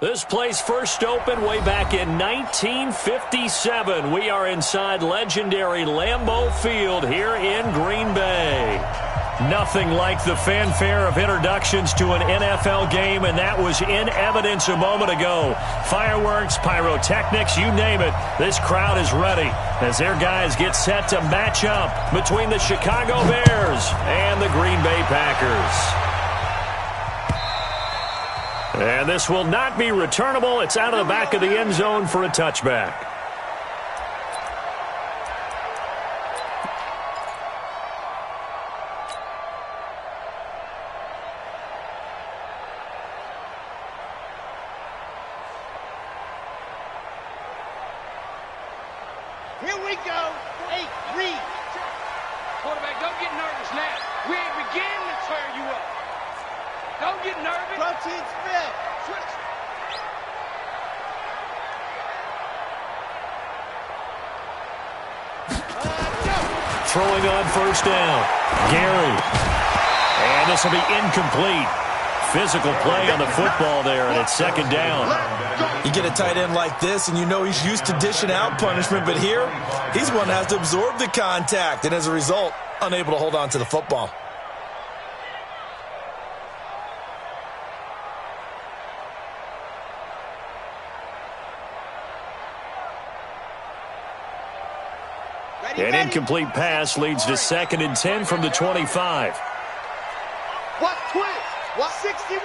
This place first opened way back in 1957. We are inside legendary Lambeau Field here in Green Bay. Nothing like the fanfare of introductions to an NFL game, and that was in evidence a moment ago. Fireworks, pyrotechnics, you name it. This crowd is ready as their guys get set to match up between the Chicago Bears and the Green Bay Packers. And this will not be returnable. It's out of the back of the end zone for a touchback. Here we go. Hey, read. Quarterback, don't get nervous now. We ain't beginning to tear you up. Don't get nervous. Protein spread. Switch. Throwing on first down. Gary. And this will be incomplete. Physical play on the football there, and it's second down. You get a tight end like this, and you know he's used to dishing out punishment, but here, he's one that has to absorb the contact, and as a result, unable to hold on to the football. An incomplete pass leads to 2nd and 10 from the 25. What twist? What 61?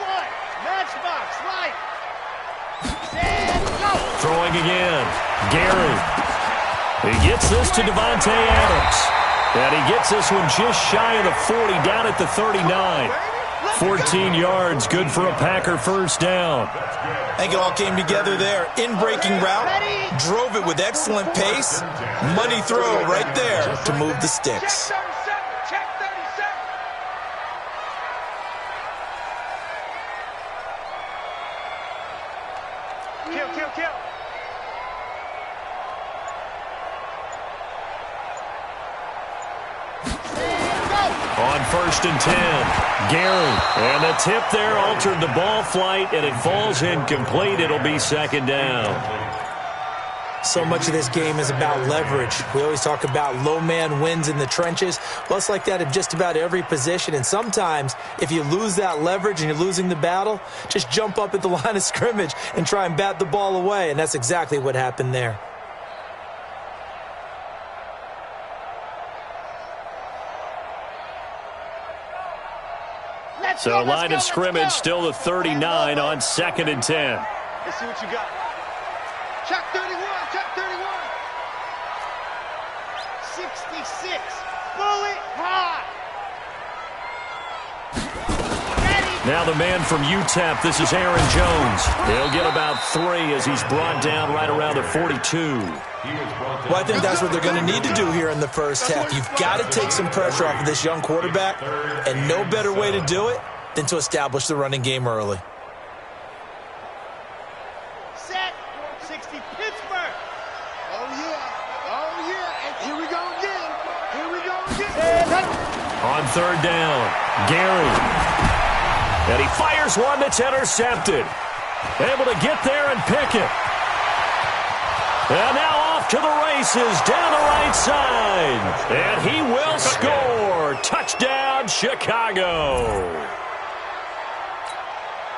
Matchbox, right. And go. Throwing again. Gary. He gets this to Devontae Adams. And he gets this one just shy of the 40, down at the 39. 14 yards, good for a Packer first down. I think it all came together there. In-breaking route, drove it with excellent pace. Money throw right there to move the sticks. Check 37. Kill. On 1st and 10, Gary. And the tip there altered the ball flight, and it falls incomplete. It'll be 2nd down. So much of this game is about leverage. We always talk about low man wins in the trenches. Well, it's like that in just about every position. And sometimes, if you lose that leverage and you're losing the battle, just jump up at the line of scrimmage and try and bat the ball away. And that's exactly what happened there. So line of scrimmage still the 39 on 2nd and 10. Let's see what you got. Check 31. 66. Bullet high. Now the man from UTEP, this is Aaron Jones. He'll get about 3 as he's brought down right around the 42. Well, I think that's what they're going to need to do here in the first half. You've got to take some pressure off of this young quarterback, and no better way to do it than to establish the running game early. Set. 60 Pittsburgh. Oh, yeah. And here we go again. On 3rd down, Gary. And he fires one that's intercepted. Able to get there and pick it. And now off to the races down the right side. And he will score. Touchdown, Chicago.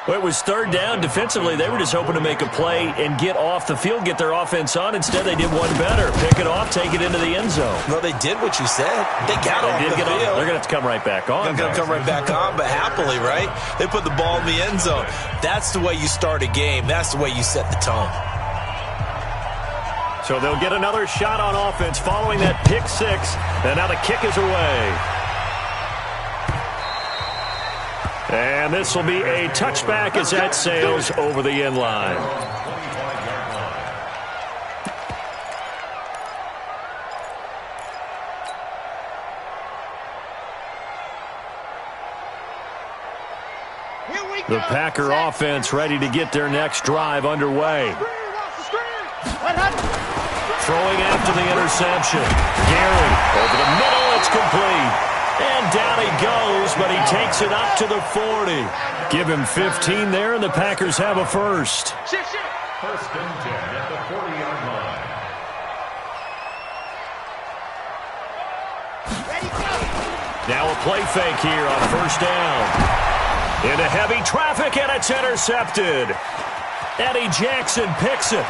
Well, it was 3rd down. Defensively, they were just hoping to make a play and get off the field, get their offense on. Instead, they did one better. Pick it off, take it into the end zone. Well, they did what you said. They got off the field. They're going to have to come right back on. They're going to come right back on, but happily, right? They put the ball in the end zone. That's the way you start a game. That's the way you set the tone. So they'll get another shot on offense following that pick 6. And now the kick is away. And this will be a touchback as that sails over the end line. The Packer offense ready to get their next drive underway. Throwing after the interception. Gary over the middle. It's complete. And down he goes, but he takes it up to the 40. Give him 15 there, and the Packers have a first. First and 10 at the 40-yard line. Now a play fake here on first down. Into heavy traffic, and it's intercepted. Eddie Jackson picks it.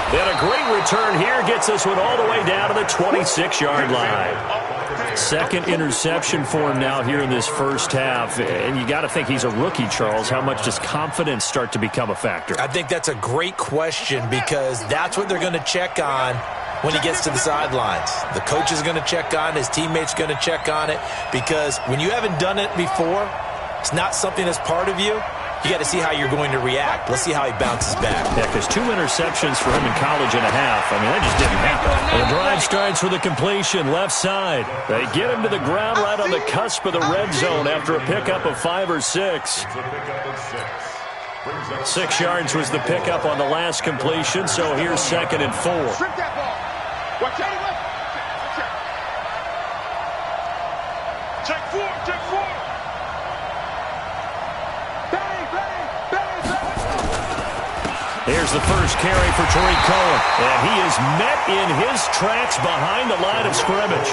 And a great return here gets this one all the way down to the 26-yard line. Second interception for him now here in this first half. And you got to think he's a rookie, Charles. How much does confidence start to become a factor? I think that's a great question because that's what they're going to check on when he gets to the sidelines. The coach is going to check on it. His teammates are going to check on it because when you haven't done it before, it's not something that's part of you. You got to see how you're going to react. Let's see how he bounces back. Yeah, because 2 interceptions for him in college and a half. I mean, that just didn't happen. The drive starts with a completion left side. They get him to the ground right on the cusp of the red zone after a pickup of 5 or 6. 6 yards was the pickup on the last completion, so here's 2nd and 4. Watch out. Check 4. Here's the first carry for Tariq Cohen. And he is met in his tracks behind the line of scrimmage.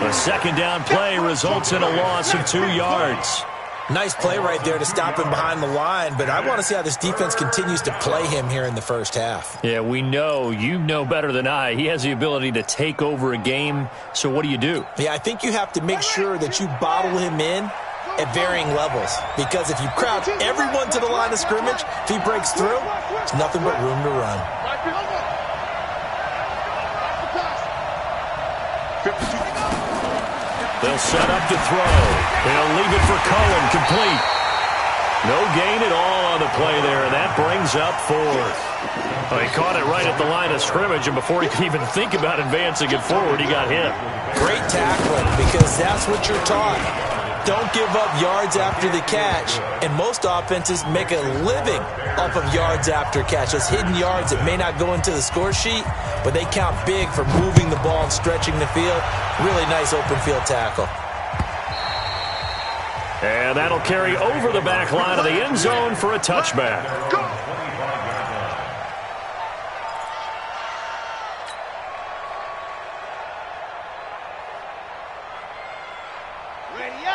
A second down play results in a loss of 2 yards. Nice play right there to stop him behind the line, but I want to see how this defense continues to play him here in the first half. Yeah, we know. You know better than I. He has the ability to take over a game, so what do you do? Yeah, I think you have to make sure that you bottle him in at varying levels, because if you crowd everyone to the line of scrimmage, if he breaks through, there's nothing but room to run. They'll set up to throw. They'll leave it for Cohen, complete. No gain at all on the play there, and that brings up 4th. Well, he caught it right at the line of scrimmage, and before he could even think about advancing it forward, he got hit. Great tackling, because that's what you're taught. Don't give up yards after the catch, and most offenses make a living off of yards after catch. Those hidden yards that may not go into the score sheet, but they count big for moving the ball and stretching the field. Really nice open field tackle. And that'll carry over the back line of the end zone for a touchback.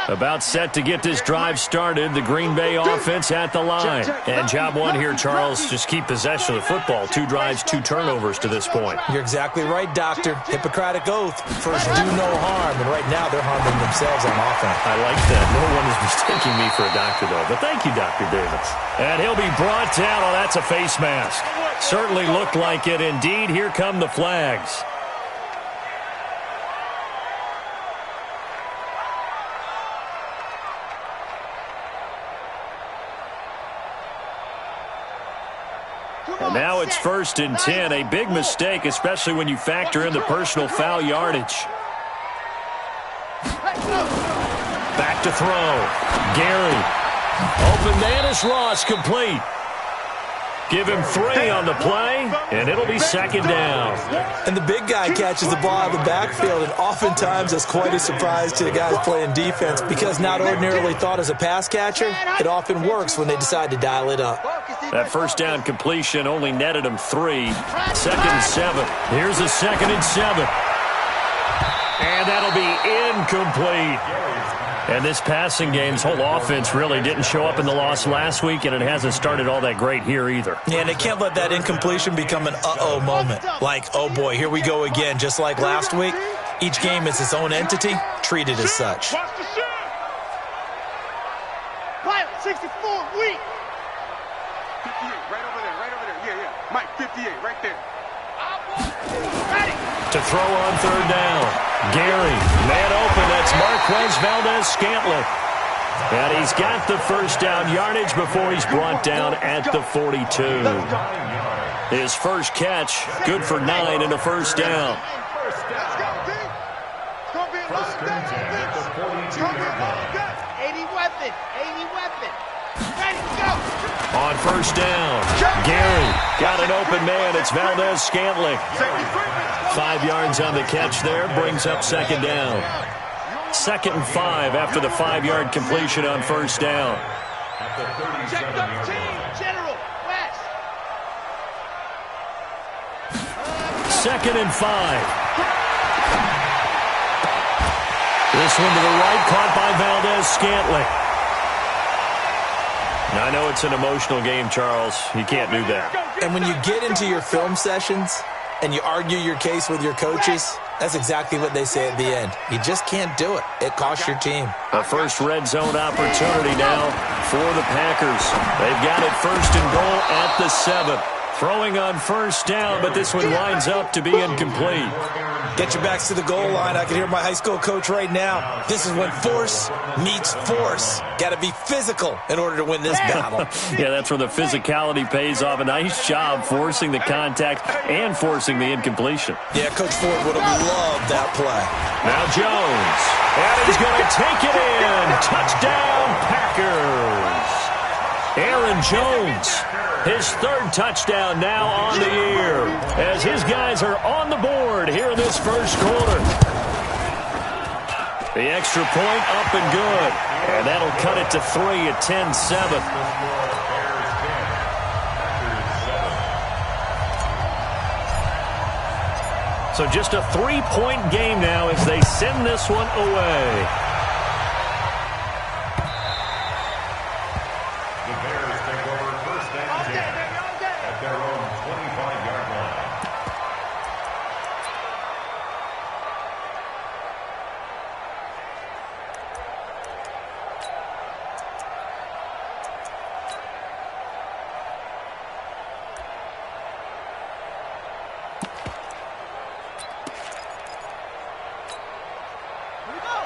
About set to get this drive started. The Green Bay offense at the line. And job one here, Charles, just keep possession of the football. 2 drives, 2 turnovers to this point. You're exactly right, Doctor. Hippocratic oath. First, do no harm. And right now, they're harming themselves on offense. I like that. No one is mistaking me for a doctor, though. But thank you, Dr. Davis. And he'll be brought down. Oh, that's a face mask. Certainly looked like it. Indeed, here come the flags. And now it's 1st and 10. A big mistake, especially when you factor in the personal foul yardage. Back to throw. Gary. Open man is Ross, complete. Give him 3 on the play, and it'll be 2nd down. And the big guy catches the ball out of the backfield, and oftentimes that's quite a surprise to the guys playing defense because not ordinarily thought as a pass catcher, it often works when they decide to dial it up. That first down completion only netted him 3. 2nd and 7. Here's a 2nd and 7. And that'll be incomplete. And this passing game's whole offense really didn't show up in the loss last week, and it hasn't started all that great here either. Yeah, and they can't let that incompletion become an uh-oh moment. Like, oh boy, here we go again. Just like last week, each game is its own entity, treated as such. Pilot 64, weak. 58, right over there. Yeah. Mike, 58, right there. Ready. To throw on 3rd down. Gary, man open. That's Marquez Valdez-Scantling. And he's got the first down yardage before he's brought down at the 42. His first catch, good for 9 and a first down. Let's go, D. It's going to be a long day. It's going to be a long day. 80 weapon. Ready, go. On first down, Gary got an open man. It's Valdez-Scantling. 5 yards on the catch there, brings up 2nd down. 2nd and 5 after the 5-yard completion on first down. Check double team. General. West. 2nd and 5. This one to the right, caught by Valdez-Scantling. Now, I know it's an emotional game, Charles. You can't do that. And when you get into your film sessions and you argue your case with your coaches, that's exactly what they say at the end. You just can't do it. It costs your team. A first red zone opportunity now for the Packers. They've got it 1st and goal at the 7. Throwing on first down, but this one winds up to be incomplete. Get your backs to the goal line. I can hear my high school coach right now. This is when force meets force. Got to be physical in order to win this battle. Yeah, that's where the physicality pays off. A nice job forcing the contact and forcing the incompletion. Yeah, Coach Ford would have loved that play. Now Jones. And he's going to take it in. Touchdown, Packers. Aaron Jones. His 3rd touchdown now on the year as his guys are on the board here in this first quarter. The extra point up and good. And that'll cut it to 3 at 10-7. So just a 3-point game now as they send this one away.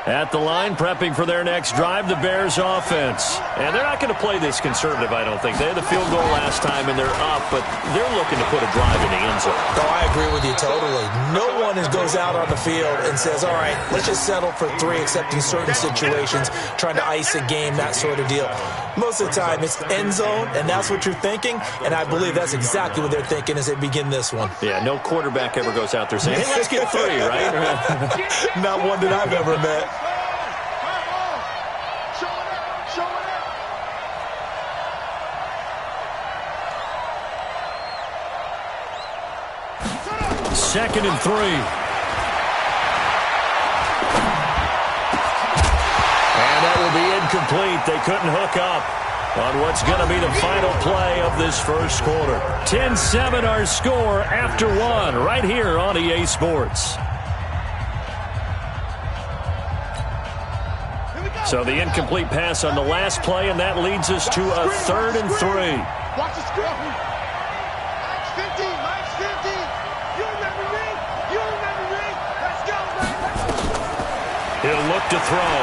At the line, prepping for their next drive, the Bears offense. And they're not going to play this conservative, I don't think. They had the field goal last time, and they're up, but they're looking to put a drive in the end zone. Oh, I agree with you totally. No one goes out on the field and says, all right, let's just settle for 3, except in certain situations, trying to ice a game, that sort of deal. Most of the time, it's end zone, and that's what you're thinking, and I believe that's exactly what they're thinking as they begin this one. Yeah, no quarterback ever goes out there saying, hey, let's get 3, right? Not one that I've ever met. Second and 3. And that will be incomplete. They couldn't hook up on what's going to be the final play of this first quarter. 10-7 our score after 1 right here on EA Sports. So the incomplete pass on the last play, and that leads us to a 3rd and 3. Watch the screen. Max 50. Max 50. You remember me. You remember me. Let's go, baby. He'll look to throw.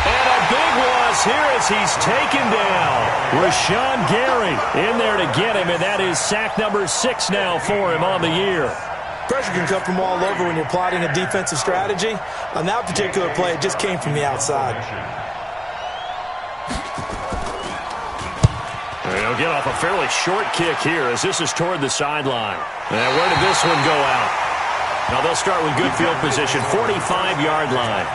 And a big loss here as he's taken down. Rashawn Gary in there to get him, and that is sack number 6 now for him on the year. Pressure can come from all over when you're plotting a defensive strategy. On that particular play, it just came from the outside. They'll get off a fairly short kick here as this is toward the sideline. And where did this one go out? Now they'll start with good field position, 45-yard line.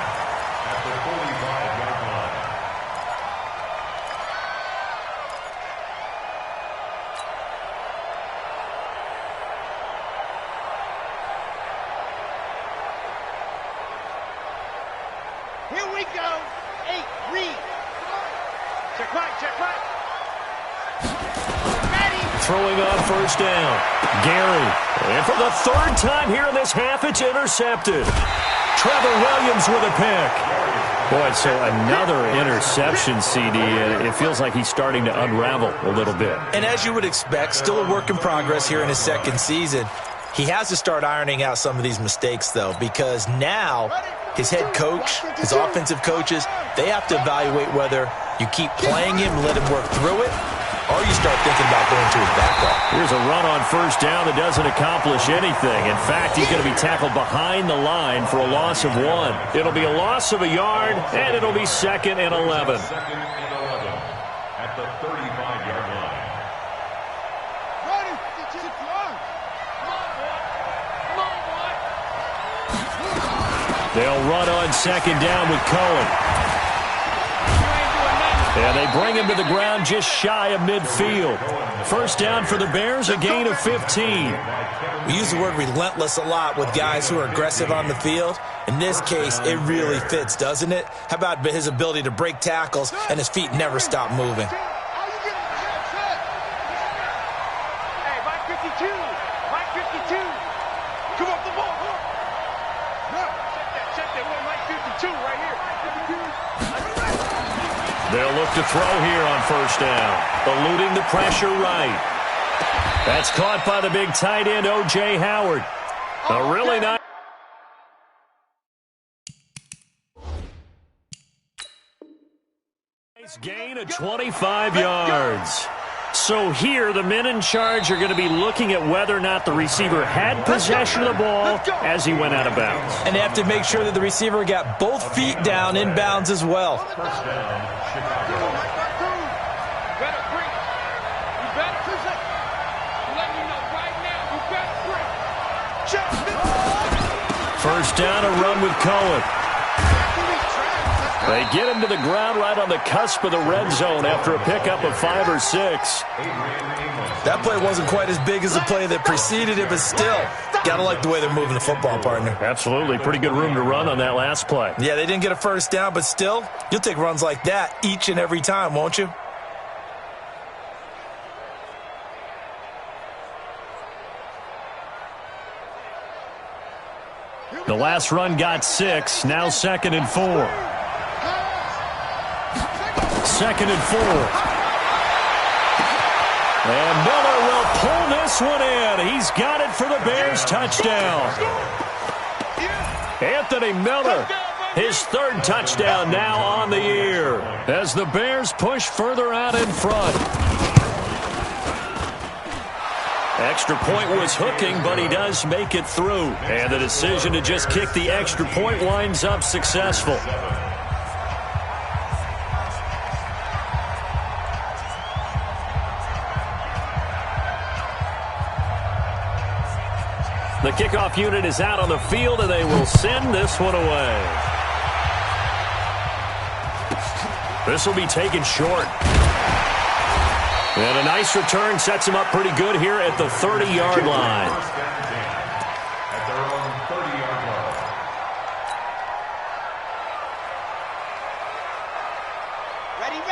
Here we go. 8, read. Check right, check right. Ready. Throwing on first down. Gary. And for the 3rd time here in this half, it's intercepted. Trevor Williams with a pick. Boy, so another interception, CD. It feels like he's starting to unravel a little bit. And as you would expect, still a work in progress here in his 2nd season. He has to start ironing out some of these mistakes, though, because now his head coach, his offensive coaches, they have to evaluate whether you keep playing him, let him work through it, or you start thinking about going to his backup. Here's a run on first down that doesn't accomplish anything. In fact, he's going to be tackled behind the line for a loss of 1. It'll be a loss of a yard, and it'll be 2nd and 11. At the 35-yard line. Ready. Come on, boy. Come on, boy. They'll run on second down with Cohen. And they bring him to the ground just shy of midfield. First down for the Bears, a gain of 15. We use the word relentless a lot with guys who are aggressive on the field. In this case, it really fits, doesn't it? How about his ability to break tackles and his feet never stop moving? Hey, Mike 52. Mike 52. Come off the ball. Check that one, Mike 52 right here. They'll look to throw here on first down. Eluding the pressure right. That's caught by the big tight end, O.J. Howard. A really nice gain of 25 yards. So here, the men in charge are going to be looking at whether or not the receiver had possession of the ball as he went out of bounds. And they have to make sure that the receiver got both feet down in bounds as well. First down, a run with Cohen. They get him to the ground right on the cusp of the red zone after a pickup of 5 or 6. That play wasn't quite as big as the play that preceded it, but still, gotta like the way they're moving the football, partner. Absolutely. Pretty good room to run on that last play. Yeah, they didn't get a first down, but still, you'll take runs like that each and every time, won't you? The last run got 6. Now 2nd and 4. 2nd and 4. And Miller will pull this one in. He's got it for the Bears touchdown. Anthony Miller, his 3rd touchdown now on the year as the Bears push further out in front. Extra point was hooking, but he does make it through. And the decision to just kick the extra point winds up successful. The kickoff unit is out on the field, and they will send this one away. This will be taken short. And a nice return sets him up pretty good here at the 30-yard line. At their own 30-yard line.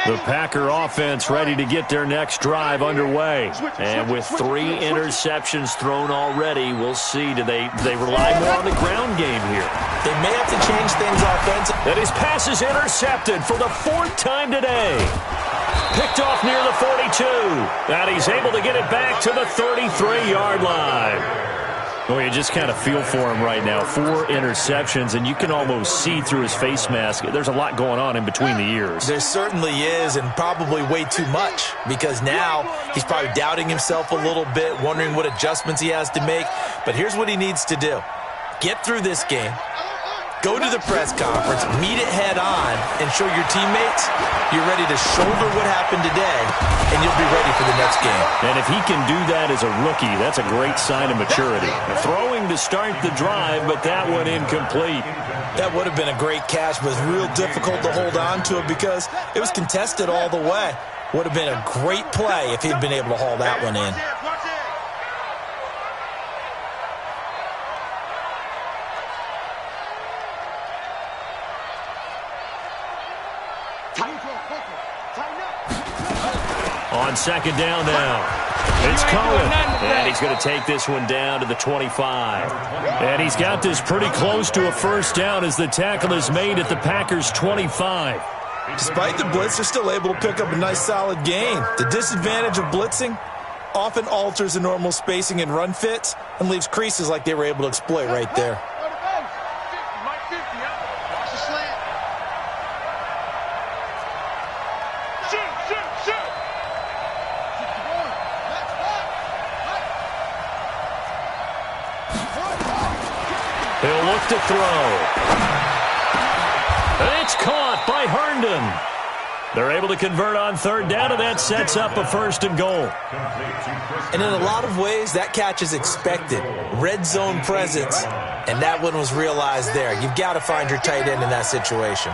The Packer offense ready to get their next drive underway. And with 3 interceptions thrown already, we'll see. Do they rely more on the ground game here? They may have to change things offensively. And his pass is intercepted for the 4th time today. Picked off near the 42. And he's able to get it back to the 33-yard line. Well, you just kind of feel for him right now. 4 interceptions, and you can almost see through his face mask. There's a lot going on in between the ears. There certainly is, and probably way too much, because now he's probably doubting himself a little bit, wondering what adjustments he has to make. But here's what he needs to do. Get through this game. Go to the press conference, meet it head on, and show your teammates you're ready to shoulder what happened today, and you'll be ready for the next game. And if he can do that as a rookie, that's a great sign of maturity. Throwing to start the drive, but that one incomplete. That would have been a great catch, but it was real difficult to hold on to it because it was contested all the way. Would have been a great play if he'd been able to haul that one in. On second down now, it's Cohen, and he's going to take this one down to the 25. And he's got this pretty close to a first down as the tackle is made at the Packers' 25. Despite the blitz, they're still able to pick up a nice solid gain. The disadvantage of blitzing often alters the normal spacing and run fits and leaves creases like they were able to exploit right there. He'll look to throw. And it's caught by Herndon. They're able to convert on third down, and that sets up a 1st and goal. And in a lot of ways, that catch is expected. Red zone presence, and that one was realized there. You've got to find your tight end in that situation.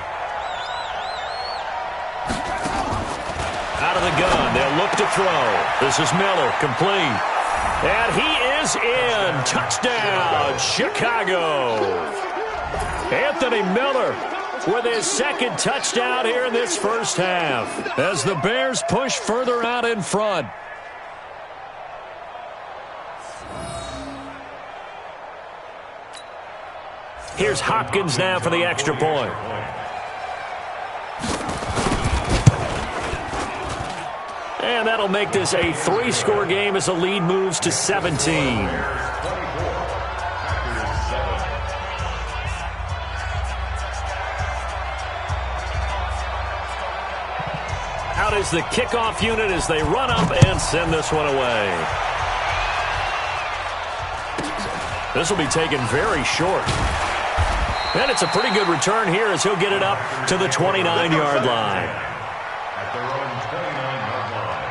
Out of the gun, they'll look to throw. This is Miller, complete. And he is in. Touchdown, Chicago. Anthony Miller with his 2nd touchdown here in this first half as the Bears push further out in front. Here's Hopkins now for the extra point. And that'll make this a 3-score game as the lead moves to 17. Out is the kickoff unit as they run up and send this one away. This will be taken very short. And it's a pretty good return here as he'll get it up to the 29-yard line. At their own 29-yard line.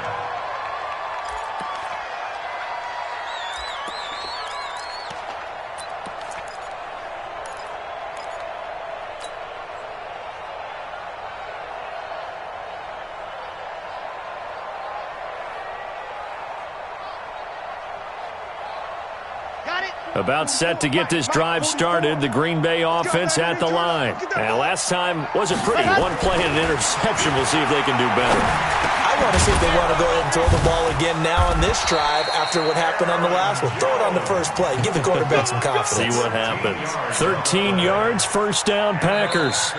About set to get this drive started, the Green Bay offense at the line. And last time wasn't pretty. One play and an interception. We'll see if they can do better. I want to see if they want to go ahead and throw the ball again now on this drive after what happened on the last one. Throw it on the first play. Give the quarterback some confidence. See what happens. 13 yards, 1st down, Packers.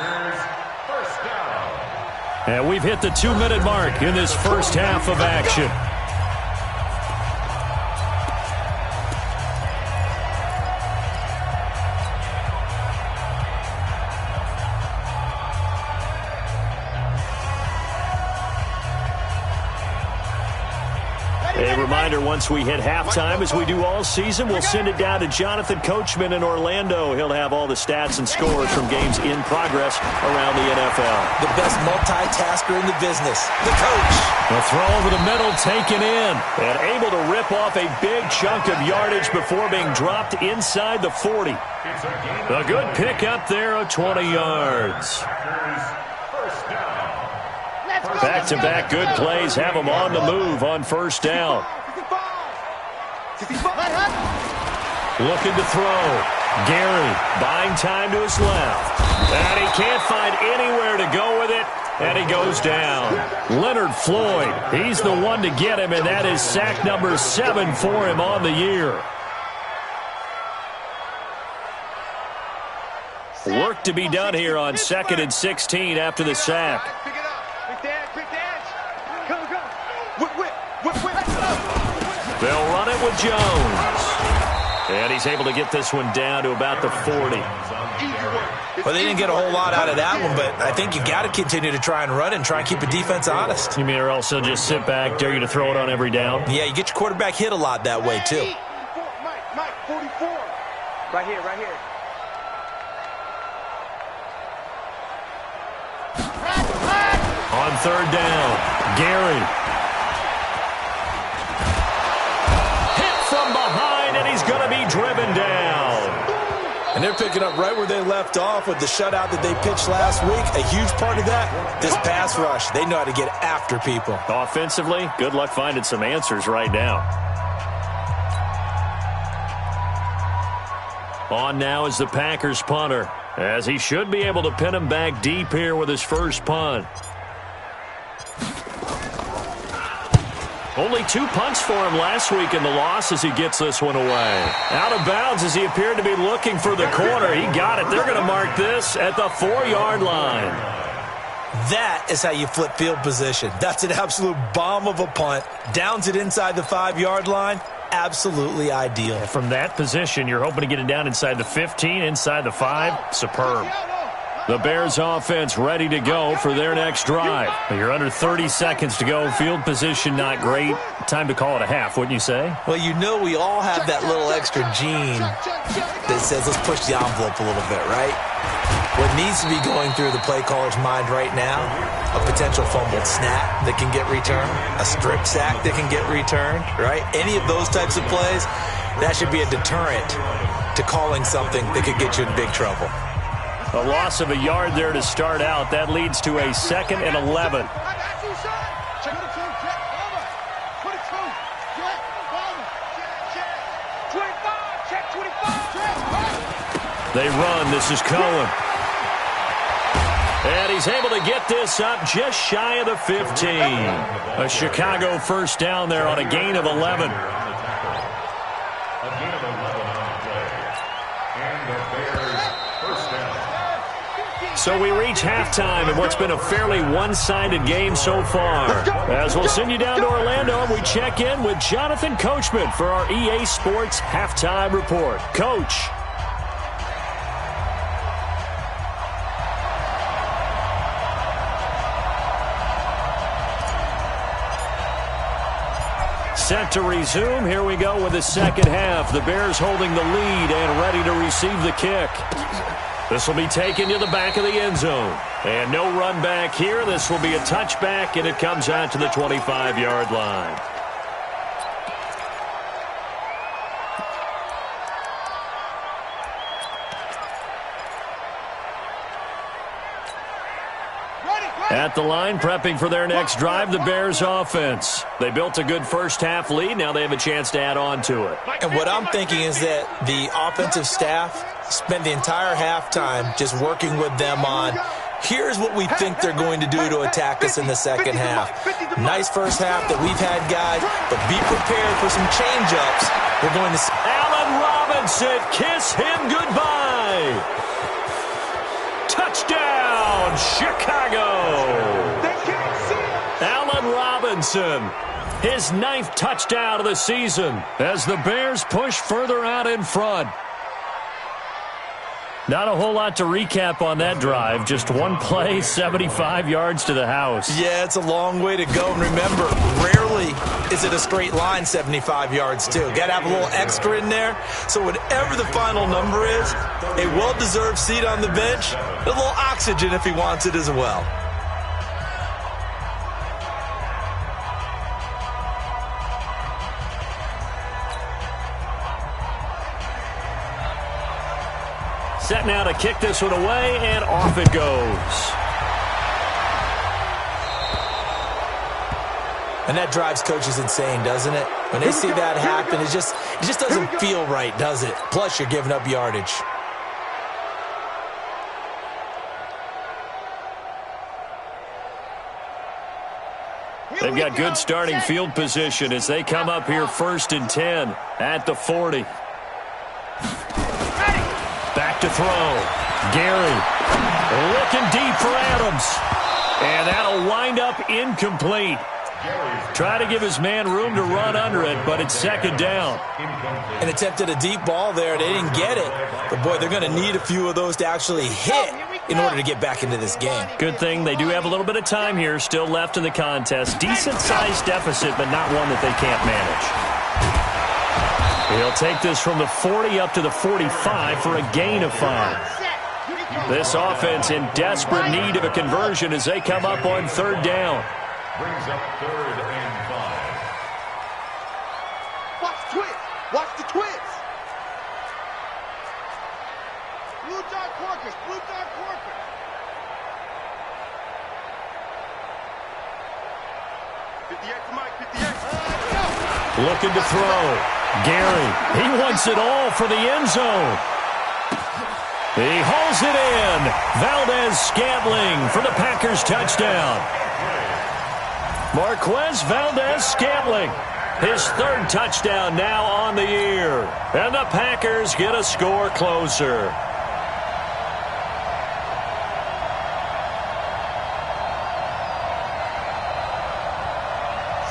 And we've hit the 2-minute mark in this first half of action. A reminder, once we hit halftime, as we do all season, we'll send it down to Jonathan Coachman in Orlando. He'll have all the stats and scores from games in progress around the NFL. The best multitasker in the business, the coach. The throw over the middle taken in and able to rip off a big chunk of yardage before being dropped inside the 40. A good pick up there of 20 yards. Back-to-back good plays have them on the move on 1st down. Looking to throw. Gary buying time to his left. And he can't find anywhere to go with it. And he goes down. Leonard Floyd, he's the one to get him, and that is sack number 7 for him on the year. Work to be done here on 2nd and 16 after the sack. They'll run it with Jones. And he's able to get this one down to about the 40. Well, they didn't get a whole lot out of that one, but I think you got to continue to try and run and try and keep the defense honest. You mean or else they'll just sit back, dare you to throw it on every down? Yeah, you get your quarterback hit a lot that way, too. Mike, 44. Right here. On 3rd down, Gary. From behind, and he's going to be driven down. And they're picking up right where they left off with the shutout that they pitched last week. A huge part of that, this pass rush. They know how to get after people. Offensively, good luck finding some answers right now. On now is the Packers punter, as he should be able to pin him back deep here with his first punt. Only 2 punts for him last week in the loss as he gets this one away. Out of bounds as he appeared to be looking for the corner. He got it. They're going to mark this at the 4-yard line. That is how you flip field position. That's an absolute bomb of a punt. Downs it inside the 5-yard line. Absolutely ideal. From that position, you're hoping to get it down inside the 15, inside the 5. Superb. The Bears offense ready to go for their next drive. You're under 30 seconds to go. Field position not great. Time to call it a half, wouldn't you say? Well, you know we all have that little extra gene that says let's push the envelope a little bit, right? What needs to be going through the play caller's mind right now, a potential fumbled snap that can get returned, a strip sack that can get returned, right? Any of those types of plays, that should be a deterrent to calling something that could get you in big trouble. A loss of a yard there to start out. That leads to a 2nd and 11. They run. This is Cohen. And he's able to get this up just shy of the 15. A Chicago first down there on a gain of 11. So we reach halftime in what's been a fairly one-sided game so far. As we'll send you down to Orlando, we check in with Jonathan Coachman for our EA Sports Halftime Report. Coach. Set to resume. Here we go with the second half. The Bears holding the lead and ready to receive the kick. This will be taken to the back of the end zone. And no run back here. This will be a touchback, and it comes out to the 25-yard line. At the line, prepping for their next drive, the Bears offense. They built a good first-half lead. Now they have a chance to add on to it. And what I'm thinking is that the offensive staff spent the entire halftime just working with them on, here's what we think they're going to do to attack us in the second half. Nice first half that we've had, guys, but be prepared for some change-ups. We're going to see. Allen Robinson, kiss him goodbye. Touchdown, Chicago. Allen Robinson, his 9th touchdown of the season as the Bears push further out in front. Not a whole lot to recap on that drive. Just one play, 75 yards to the house. Yeah, it's a long way to go. And remember, rarely is it a straight line 75 yards, too. Got to have a little extra in there. So whatever the final number is, a well-deserved seat on the bench, a little oxygen if he wants it as well. Set now to kick this one away, and off it goes. And that drives coaches insane, doesn't it? When they see that happen, it just doesn't feel right, does it? Plus, you're giving up yardage. They've got good starting field position as they come up here 1st and 10 at the 40. Back to throw. Gary looking deep for Adams. And that'll wind up incomplete. Try to give his man room to run under it, but it's 2nd down. And attempted a deep ball there. They didn't get it. But, boy, they're going to need a few of those to actually hit in order to get back into this game. Good thing they do have a little bit of time here still left in the contest. Decent-sized deficit, but not one that they can't manage. He'll take this from the 40 up to the 45 for a gain of 5. This offense in desperate need of a conversion as they come up on 3rd down. Brings up 3rd and 5. Watch the twist. Watch the twist. Blue dot Corkers. Blue dot Corkers. Looking to throw. Gary, he wants it all for the end zone. He hauls it in. Valdez-Scantling for the Packers touchdown. Marquez Valdez-Scantling, his 3rd touchdown now on the year. And the Packers get a score closer.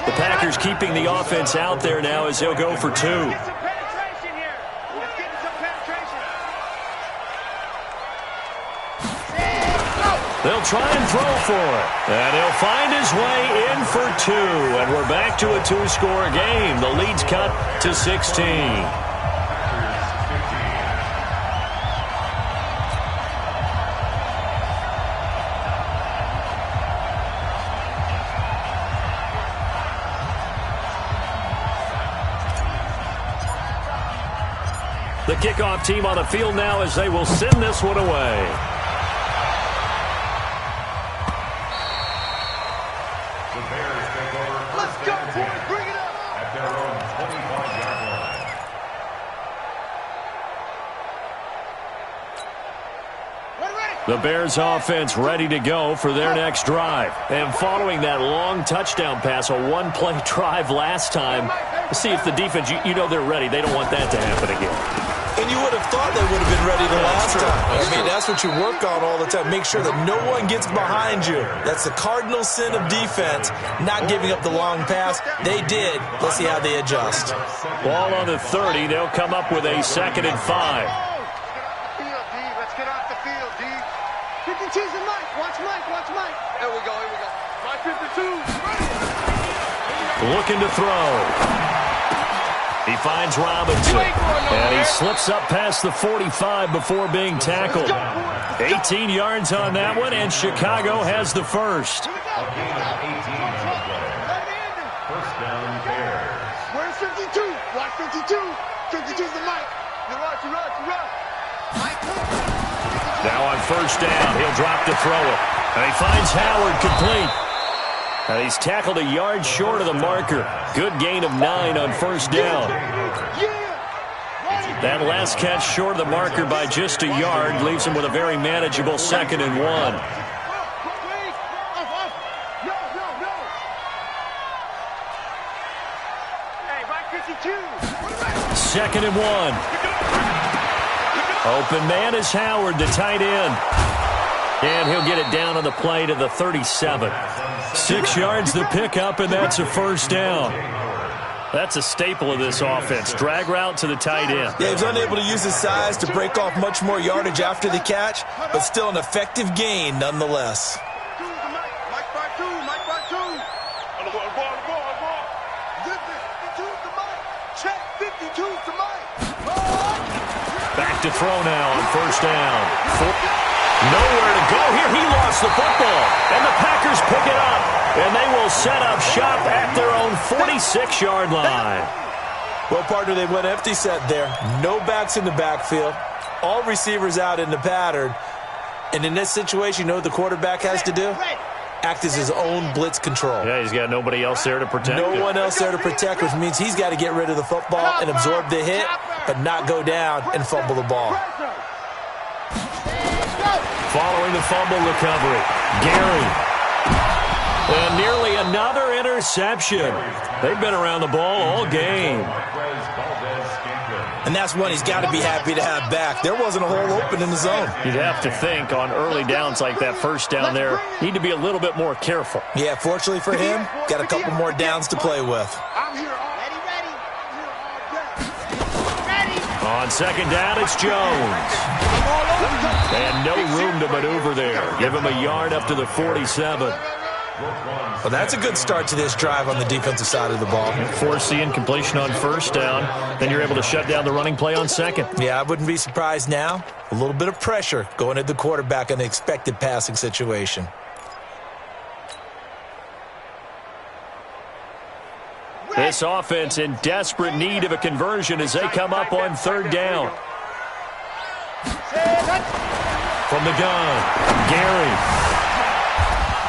The Packers keeping the offense out there now as they'll go for 2. Get some penetration here. Let's get some penetration. They'll try and throw for it. And he'll find his way in for 2. And we're back to a 2-score game. The lead's cut to 16. The kickoff team on the field now as they will send this one away. The Bears take over. Let's go, boys. Bring it up. At their own 25-yard line. The Bears offense ready to go for their next drive. And following that long touchdown pass, a one-play drive last time, see if the defense, you know they're ready. They don't want that to happen again. And you would have thought they would have been ready the last time. I mean, that's what you work on all the time. Make sure that no one gets behind you. That's the cardinal sin of defense, not giving up the long pass. They did. Let's see how they adjust. Ball on the 30. They'll come up with a 2nd and 5. Let's get off the field, D. 52's the Mike. Watch Mike. Watch Mike. Here we go. Mike 52. Looking to throw. He finds Robinson, and he slips up past the 45 before being tackled. 18 yards on that one, and Chicago has the first. A gain of 18 on the play. First down, Bears. Where's 52? Watch 52. 52's the Mike. You rush. Now on first down, he'll drop to throw it. And he finds Howard complete. And he's tackled a yard short of the marker. Good gain of 9 on first down. That last catch short of the marker by just a yard leaves him with a very manageable 2nd and 1. Hey, Mike 52. 2nd and 1. Open man is Howard, the tight end. And he'll get it down on the play to the 37. 6 yards the pickup, and that's a first down. That's a staple of this offense. Drag route to the tight end. Yeah, he was unable to use his size to break off much more yardage after the catch, but still an effective gain nonetheless. Mike by 2. On the ball. 52's the Mike. Check 52's the Mike. Back to throw now on first down. Nowhere to go here. He lost the football. And the Packers pick it up. And they will set up shop at their own 46-yard line. Well, partner, they went empty set there. No backs in the backfield. All receivers out in the pattern. And in this situation, you know what the quarterback has to do? Act as his own blitz control. Yeah, he's got nobody else there to protect him. No one else there to protect, which means he's got to get rid of the football and absorb the hit, but not go down and fumble the ball. Following the fumble recovery, Gary. And nearly another interception. They've been around the ball all game. And that's one he's got to be happy to have back. There wasn't a hole open in the zone. You'd have to think on early downs like that first down there, need to be a little bit more careful. Yeah, fortunately for him, got a couple more downs to play with. I'm here. Ready. On second down, it's Jones. And no room to maneuver there. Give him a yard up to the 47. Well, that's a good start to this drive on the defensive side of the ball. Force the incompletion on first down. Then you're able to shut down the running play on second. Yeah, I wouldn't be surprised now. A little bit of pressure going at the quarterback in the expected passing situation. This offense in desperate need of a conversion as they come up on third down. From the gun, Gary.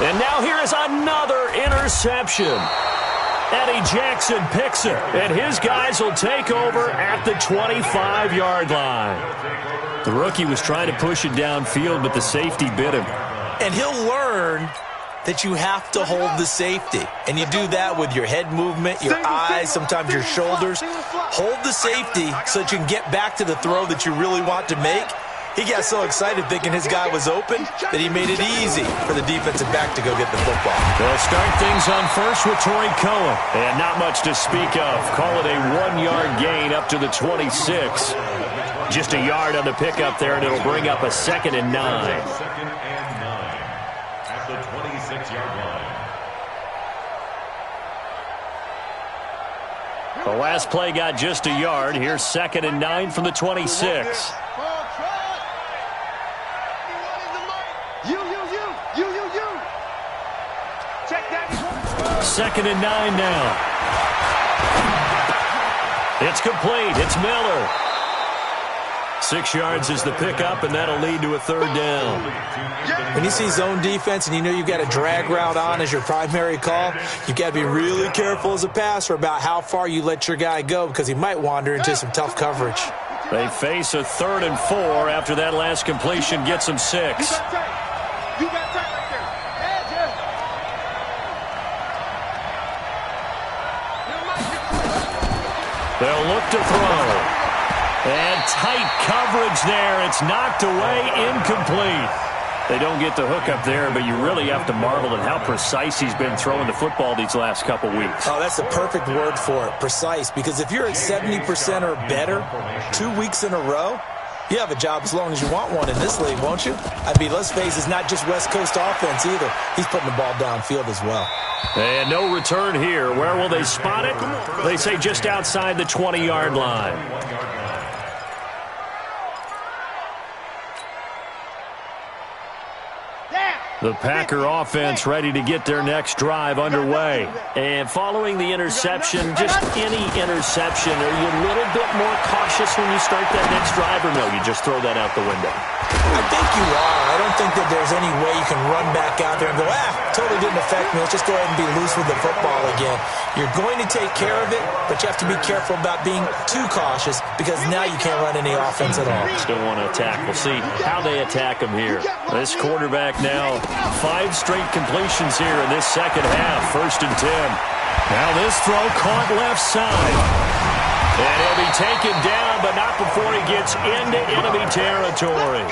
And now here is another interception. Eddie Jackson picks it, and his guys will take over at the 25-yard line. The rookie was trying to push it downfield, but the safety bit him. And he'll learn that you have to hold the safety. And you do that with your head movement, your eyes, sometimes your shoulders. Hold the safety so that you can get back to the throw that you really want to make. He got so excited thinking his guy was open that he made it easy for the defensive back to go get the football. They'll start things on first with Torrey Cohen. And not much to speak of. Call it a 1-yard gain up to the 26. Just a yard on the pickup there, and it'll bring up a 2nd and 9. the 26-yard line. The last play got just a yard. Here's 2nd and 9 from the 26. Check that. 2nd and 9 now. It's complete. It's Miller. 6 yards is the pickup, and that'll lead to a 3rd down. When you see zone defense and you know you've got a drag route on as your primary call, you've got to be really careful as a passer about how far you let your guy go because he might wander into some tough coverage. They face a 3rd and 4 after that last completion gets them 6. You got tight right there. They'll look to throw. And tight coverage there. It's knocked away, incomplete. They don't get the hook up there, but you really have to marvel at how precise he's been throwing the football these last couple weeks. Oh, that's the perfect word for it, precise, because if you're at 70% or better 2 weeks in a row, you have a job as long as you want one in this league, won't you? I mean, let's face it, it's not just West Coast offense either. He's putting the ball downfield as well. And no return here. Where will they spot it? They say just outside the 20-yard line. The Packer offense ready to get their next drive underway. And following the interception, just any interception, are you a little bit more cautious when you start that next drive, or no, you just throw that out the window? I think you are. I don't think that there's any way you can run back out there and go, totally didn't affect me. Let's just go ahead and be loose with the football again. You're going to take care of it, but you have to be careful about being too cautious because now you can't run any offense at all. Still want to attack. We'll see how they attack him here. This quarterback now 5 straight completions here in this second half. 1st and 10. Now this throw caught left side. And he'll be taken down, but not before he gets into enemy territory.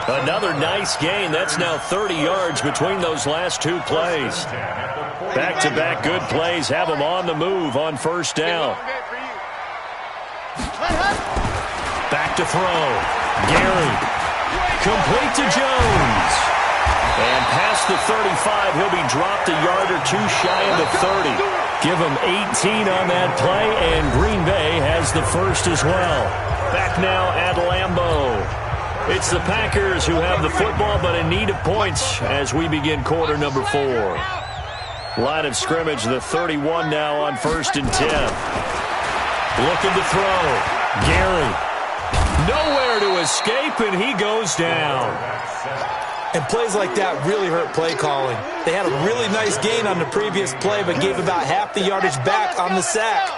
Another nice gain. That's now 30 yards between those last 2 plays. Back-to-back good plays have him on the move on 1st down. Back to throw. Gary. Complete to Jones. And past the 35, he'll be dropped a yard or 2 shy of the 30. Give him 18 on that play, and Green Bay has the 1st as well. Back now at Lambeau. It's the Packers who have the football, but in need of points as we begin quarter number 4. Line of scrimmage, the 31 now on 1st and 10. Looking to throw. Gary. Nowhere to escape, and he goes down. And plays like that really hurt play calling. They had a really nice gain on the previous play, but gave about half the yardage back on the sack.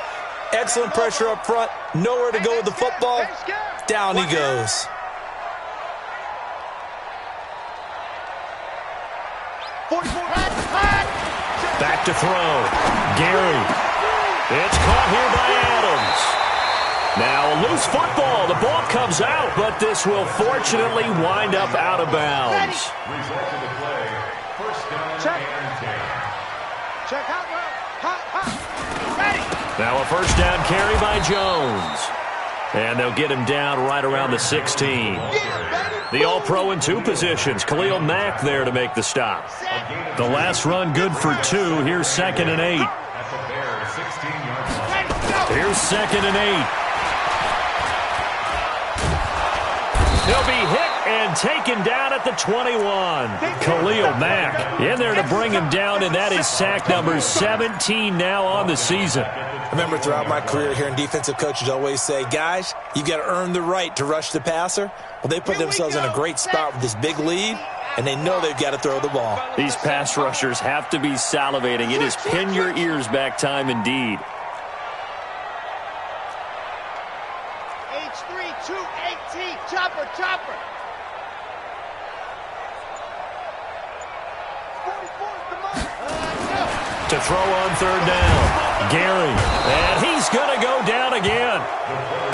Excellent pressure up front. Nowhere to go with the football. Down he goes. Back to throw. Gary. It's caught here by Adams. Now a loose football. The ball comes out, but this will fortunately wind up out of bounds. Result of the play, 1st down and 10. Check hot route. Hot. Ready. Now a 1st down carry by Jones. And they'll get him down right around the 16. The All-Pro in 2 positions. Khalil Mack there to make the stop. The last run good for 2. Here's 2nd and 8. That's a fair 16-yard line. Here's 2nd and 8. He'll be hit and taken down at the 21. Khalil Mack in there to bring him down, and that is sack number 17 now on the season. I remember throughout my career hearing defensive coaches always say, guys, you've got to earn the right to rush the passer. Well, they put themselves in a great spot with this big lead, and they know they've got to throw the ball. These pass rushers have to be salivating. It is pin your ears back time indeed. H3, 218, chopper, chopper. 44's the mark. To throw on 3rd down. Gary. And he's going to go down again.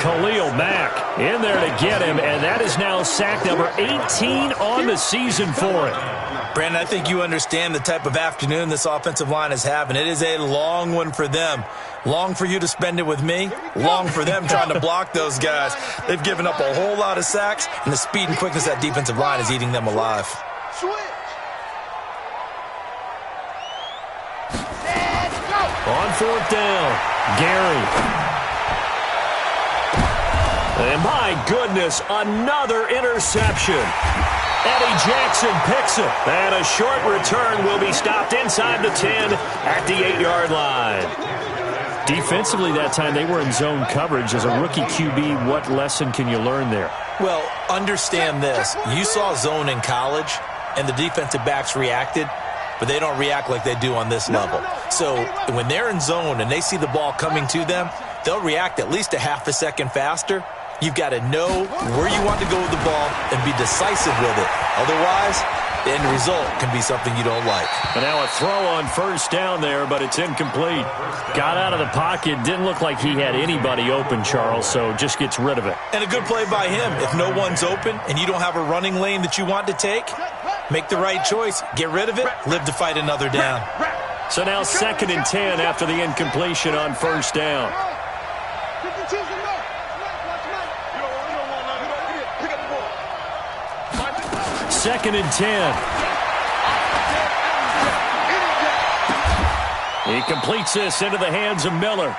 Khalil Mack in there to get him, and that is now sack number 18 on the season for it. Brandon, I think you understand the type of afternoon this offensive line is having. It is a long one for them. Long for you to spend it with me. Long for them trying to block those guys. They've given up a whole lot of sacks, and the speed and quickness of that defensive line is eating them alive. Switch. On 4th down, Gary. And my goodness, another interception. Eddie Jackson picks it. And a short return will be stopped inside the 10 at the 8-yard line. Defensively that time, they were in zone coverage. As a rookie QB, what lesson can you learn there? Well, understand this. You saw zone in college, and the defensive backs reacted, but they don't react like they do on this level. So when they're in zone and they see the ball coming to them, they'll react at least a half a second faster. You've got to know where you want to go with the ball and be decisive with it. Otherwise, the end result can be something you don't like. And now a throw on 1st down there, but it's incomplete. Got out of the pocket. Didn't look like he had anybody open, Charles, so just gets rid of it. And a good play by him. If no one's open and you don't have a running lane that you want to take, make the right choice. Get rid of it. Live to fight another down. So now 2nd and 10 after the incompletion on 1st down. 2nd and 10. He completes this into the hands of Miller.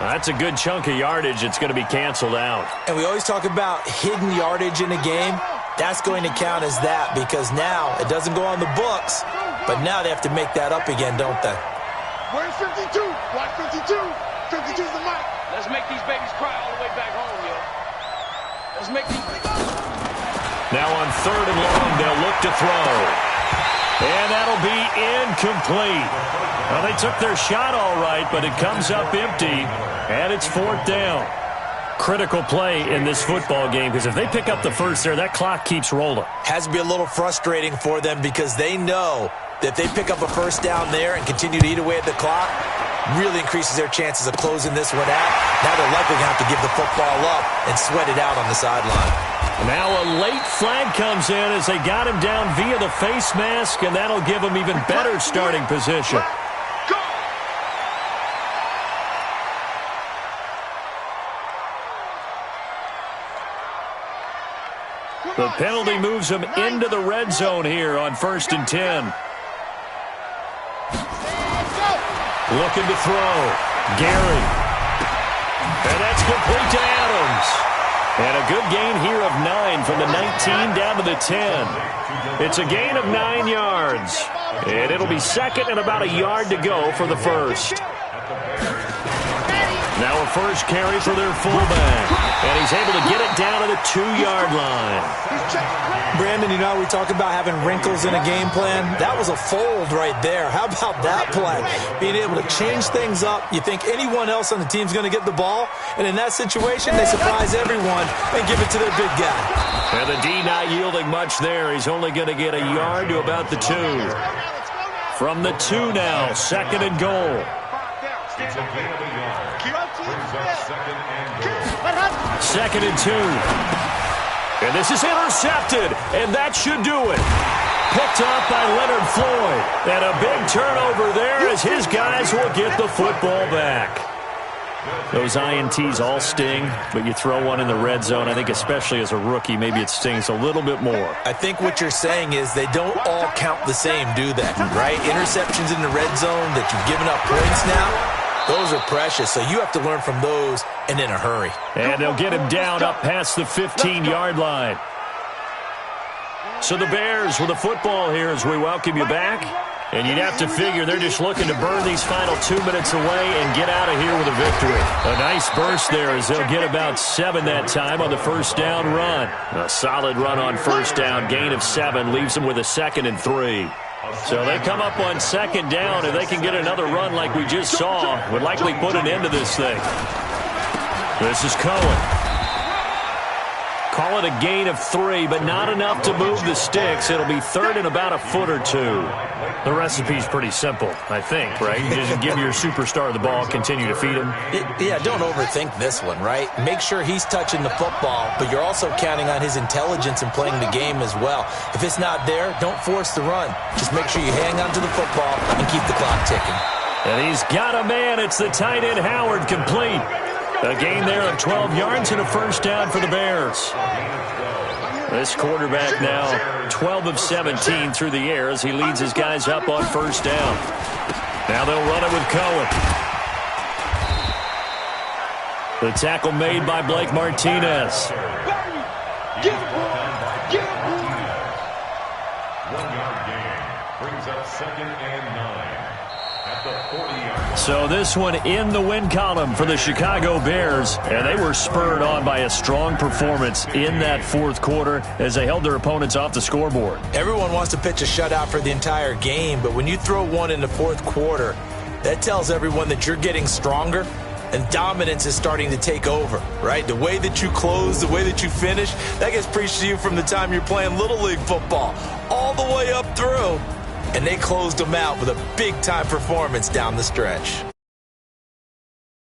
That's a good chunk of yardage. It's going to be canceled out. And we always talk about hidden yardage in a game. That's going to count as that because now it doesn't go on the books, but now they have to make that up again, don't they? Where's 52? Watch 52. 52's the mic. Let's make these babies cry all the way back home, yo. Let's make these... Now on 3rd and long, they'll look to throw. And that'll be incomplete. Well, they took their shot all right, but it comes up empty, and it's 4th down. Critical play in this football game because if they pick up the first there, that clock keeps rolling. Has to be a little frustrating for them because they know that if they pick up a 1st down there and continue to eat away at the clock, really increases their chances of closing this one out. Now they're likely going to have to give the football up and sweat it out on the sideline. Now a late flag comes in as they got him down via the face mask, and that'll give him even better starting position. The penalty moves him into the red zone here on 1st and 10. Looking to throw. Gary. And that's complete to Adams. And a good gain here of 9 from the 19 down to the 10. It's a gain of 9 yards. And it'll be 2nd and about a yard to go for the first. Now a first carry for their fullback. And he's able to get it down to the 2-yard line. Brandon, you know, we talk about having wrinkles in a game plan. That was a fold right there. How about that play? Being able to change things up. You think anyone else on the team's going to get the ball, and in that situation, they surprise everyone and give it to their big guy. And the D not yielding much there. He's only going to get a yard to about the 2. From the 2 now, 2nd and goal. It's a gain of a yard. Brings up 2nd and goal. 2nd and 2. And this is intercepted, and that should do it. Picked off by Leonard Floyd. And a big turnover there as his guys will get the football back. Those INTs all sting, but you throw one in the red zone, I think especially as a rookie, maybe it stings a little bit more. I think what you're saying is they don't all count the same, do they? Right? Interceptions in the red zone that you've given up points now, those are precious, so you have to learn from those and in a hurry. And they'll get him down up past the 15-yard line. So the Bears with the football here as we welcome you back. And you'd have to figure they're just looking to burn these final 2 minutes away and get out of here with a victory. A nice burst there as they'll get about 7 that time on the first down run. A solid run on first down, gain of 7, leaves them with a 2nd and 3. So they come up on 2nd down, and they can get another run like we just saw. Would likely put an end to this thing. This is Cohen. Call it a gain of 3, but not enough to move the sticks. It'll be 3rd and about a foot or 2. The recipe's pretty simple, I think, right? You just give your superstar the ball, continue to feed him. Yeah, don't overthink this one, right? Make sure he's touching the football, but you're also counting on his intelligence in playing the game as well. If it's not there, don't force the run. Just make sure you hang on to the football and keep the clock ticking. And he's got a man. It's the tight end Howard, complete. A gain there of 12 yards and a first down for the Bears. This quarterback now 12 of 17 through the air as he leads his guys up on first down. Now they'll run it with Cohen. The tackle made by Blake Martinez. Get him, boy. Get him, boy. 1 yard gain brings up 2nd and 9 at the 40-yard line. So this one in the win column for the Chicago Bears, and they were spurred on by a strong performance in that fourth quarter as they held their opponents off the scoreboard. Everyone wants to pitch a shutout for the entire game, but when you throw one in the fourth quarter, that tells everyone that you're getting stronger and dominance is starting to take over, right? The way that you close, the way that you finish, that gets preached to you from the time you're playing Little League football all the way up through. And they closed them out with a big-time performance down the stretch.